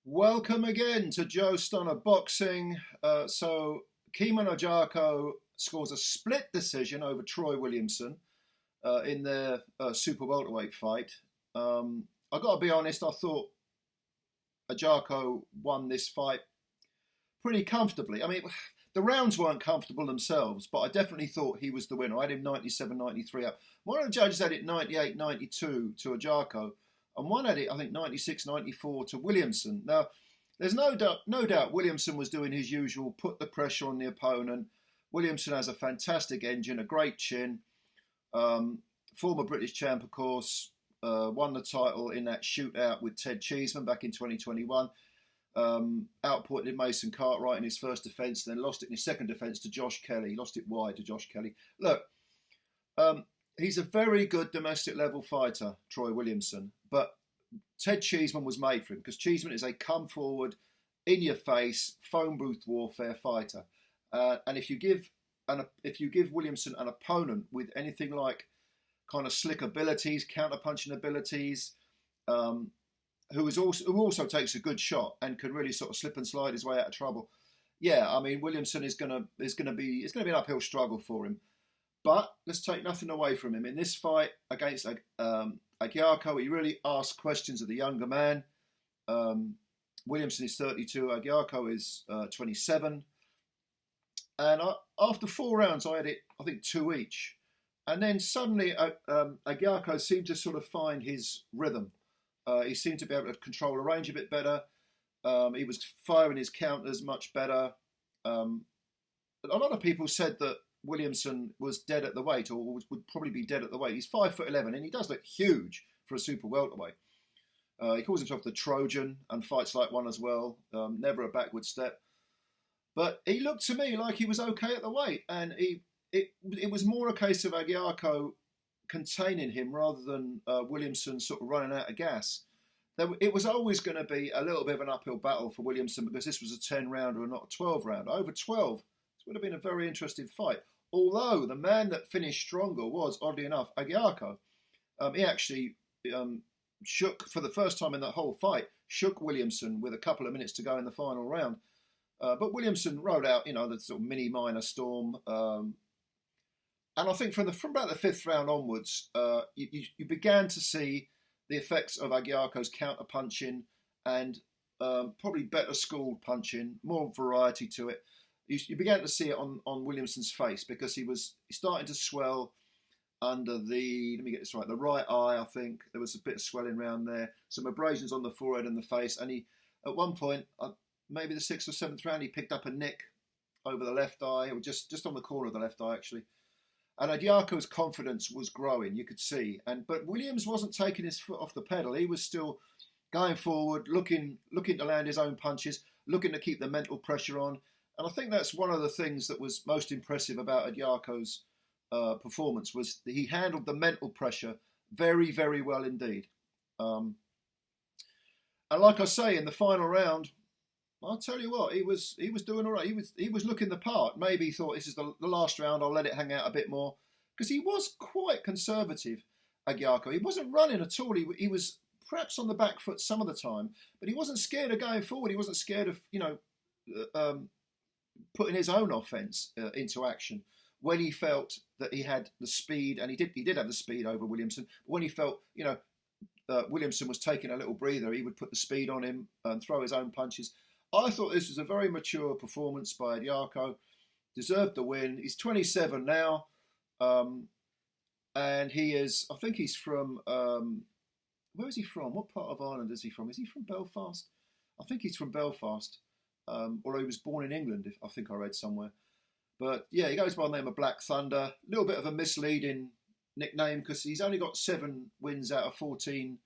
Welcome again to Joe Stunner Boxing. CAOIMHIN Agayarko scores a split decision over Troy Williamson in their super welterweight fight. I got to be honest, I thought Agayarko won this fight pretty comfortably. I mean, the rounds weren't comfortable themselves, but I definitely thought he was the winner. I had him 97-93 up. One of the judges had it 98-92 to Agayarko, and one had it, I think, 96-94 to Williamson. Now, there's no doubt Williamson was doing his usual, put the pressure on the opponent. Williamson has a fantastic engine, a great chin. Former British champ, of course, won the title in that shootout with Ted Cheeseman back in 2021. Outputted Mason Cartwright in his first defence, then lost it in his second defence to Josh Kelly. Lost it wide to Josh Kelly. Look, he's a very good domestic level fighter, Troy Williamson, but Ted Cheeseman was made for him because Cheeseman is a come forward, in your face, phone booth warfare fighter, and if you give Williamson an opponent with anything like kind of slick abilities, counter punching abilities, who also takes a good shot and can really sort of slip and slide his way out of trouble. Yeah, I mean Williamson is gonna be an uphill struggle for him. But let's take nothing away from him. In this fight against Agayarko, he really asked questions of the younger man. Williamson is 32, Agayarko is 27. And after 4 rounds, I had it, I think, 2 each. And then suddenly Agayarko seemed to sort of find his rhythm. He seemed to be able to control the range a bit better. He was firing his counters much better. A lot of people said that Williamson was dead at the weight, or would probably be dead at the weight. He's 5'11", and he does look huge for a super welterweight. He calls himself the Trojan and fights like one as well. Never a backward step. But he looked to me like he was okay at the weight, and it was more a case of Agayarko containing him rather than Williamson sort of running out of gas. It was always going to be a little bit of an uphill battle for Williamson because this was a 10-rounder and not a 12-rounder. Over 12, it would have been a very interesting fight. Although the man that finished stronger was, oddly enough, Agayarko. He actually shook, for the first time in that whole fight, shook Williamson with a couple of minutes to go in the final round. But Williamson rode out, the sort of mini-minor storm. And I think from about the 5th round onwards, you began to see the effects of Agayarko's counter-punching and probably better schooled punching, more variety to it. You began to see it on Williamson's face because he was starting to swell under the, let me get this right, the right eye, I think. There was a bit of swelling around there, some abrasions on the forehead and the face. And he, at one point, maybe the 6th or 7th round, he picked up a nick over the left eye, or just on the corner of the left eye, actually. And Agayarko's confidence was growing, you could see. But Williams wasn't taking his foot off the pedal. He was still going forward, looking to land his own punches, looking to keep the mental pressure on. And I think that's one of the things that was most impressive about Agayarko's performance was that he handled the mental pressure very, very well indeed. And like I say, in the final round, I'll tell you what, he was doing all right. He was looking the part. Maybe he thought this is the last round. I'll let it hang out a bit more because he was quite conservative. Agayarko. He wasn't running at all. He was perhaps on the back foot some of the time, but he wasn't scared of going forward. He wasn't scared of putting his own offence into action when he felt that he had the speed, and he did have the speed over Williamson. But when he felt Williamson was taking a little breather, he would put the speed on him and throw his own punches. I thought this was a very mature performance by Agayarko. Deserved the win. He's 27 now, and he is. I think he's from. Where is he from? What part of Ireland is he from? Is he from Belfast? I think he's from Belfast. Although he was born in England, I think I read somewhere. But yeah, he goes by the name of Black Thunder. A little bit of a misleading nickname because he's only got 7 wins out of 14,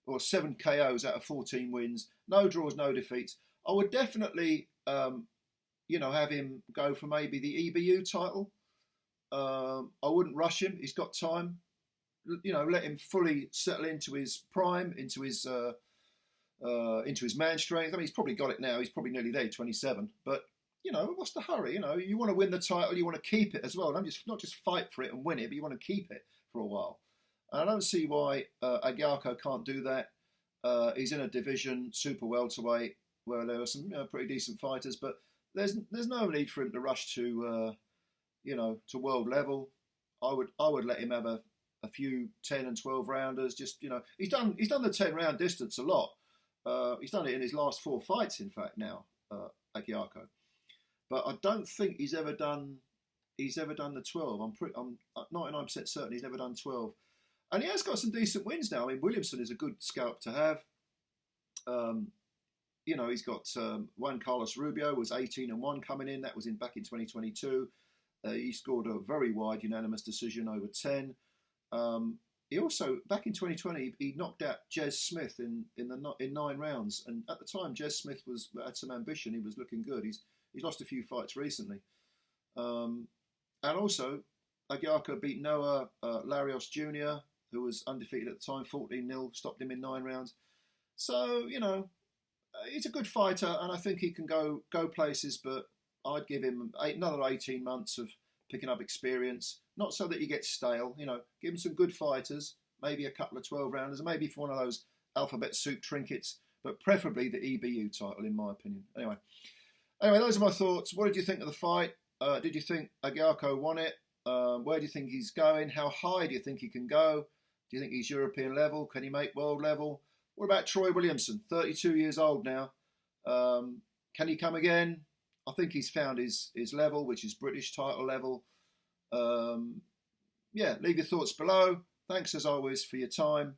or 7 KOs out of 14 wins. No draws, no defeats. I would definitely, have him go for maybe the EBU title. I wouldn't rush him. He's got time. Let him fully settle into his prime, into his man strength. I mean, he's probably got it now. He's probably nearly there, 27. But what's the hurry? You want to win the title, you want to keep it as well. Not just fight for it and win it, but you want to keep it for a while. And I don't see why Agayarko can't do that. He's in a division, super welterweight, where there are some pretty decent fighters, but there's no need for him to rush to to world level. I would let him have a few 10 and 12 rounders. Just he's done the 10-round distance a lot. He's done it in his last 4 fights, in fact. Now Agyarko, but I don't think he's ever done the 12. I'm 99% certain he's never done 12, and he has got some decent wins now. I mean, Williamson is a good scalp to have. He's got Juan Carlos Rubio was 18-1 coming in. That was back in 2022. He scored a very wide unanimous decision over 10. He also, back in 2020, he knocked out Jez Smith in 9 rounds. And at the time, Jez Smith had some ambition. He was looking good. He's lost a few fights recently. And also, Agyarko beat Noah Larios Jr., who was undefeated at the time, 14-0, stopped him in 9 rounds. So, he's a good fighter, and I think he can go places, but I'd give him another 18 months of picking up experience, not so that he gets stale. Give him some good fighters, maybe a couple of 12-rounders, maybe for one of those alphabet soup trinkets, but preferably the EBU title, in my opinion. Anyway, those are my thoughts. What did you think of the fight? Did you think Agyarko won it? Where do you think he's going? How high do you think he can go? Do you think he's European level? Can he make world level? What about Troy Williamson, 32 years old now? Can he come again? I think he's found his level, which is British title level. Leave your thoughts below. Thanks as always for your time.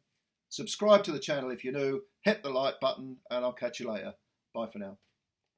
Subscribe to the channel if you're new. Hit the like button, and I'll catch you later. Bye for now.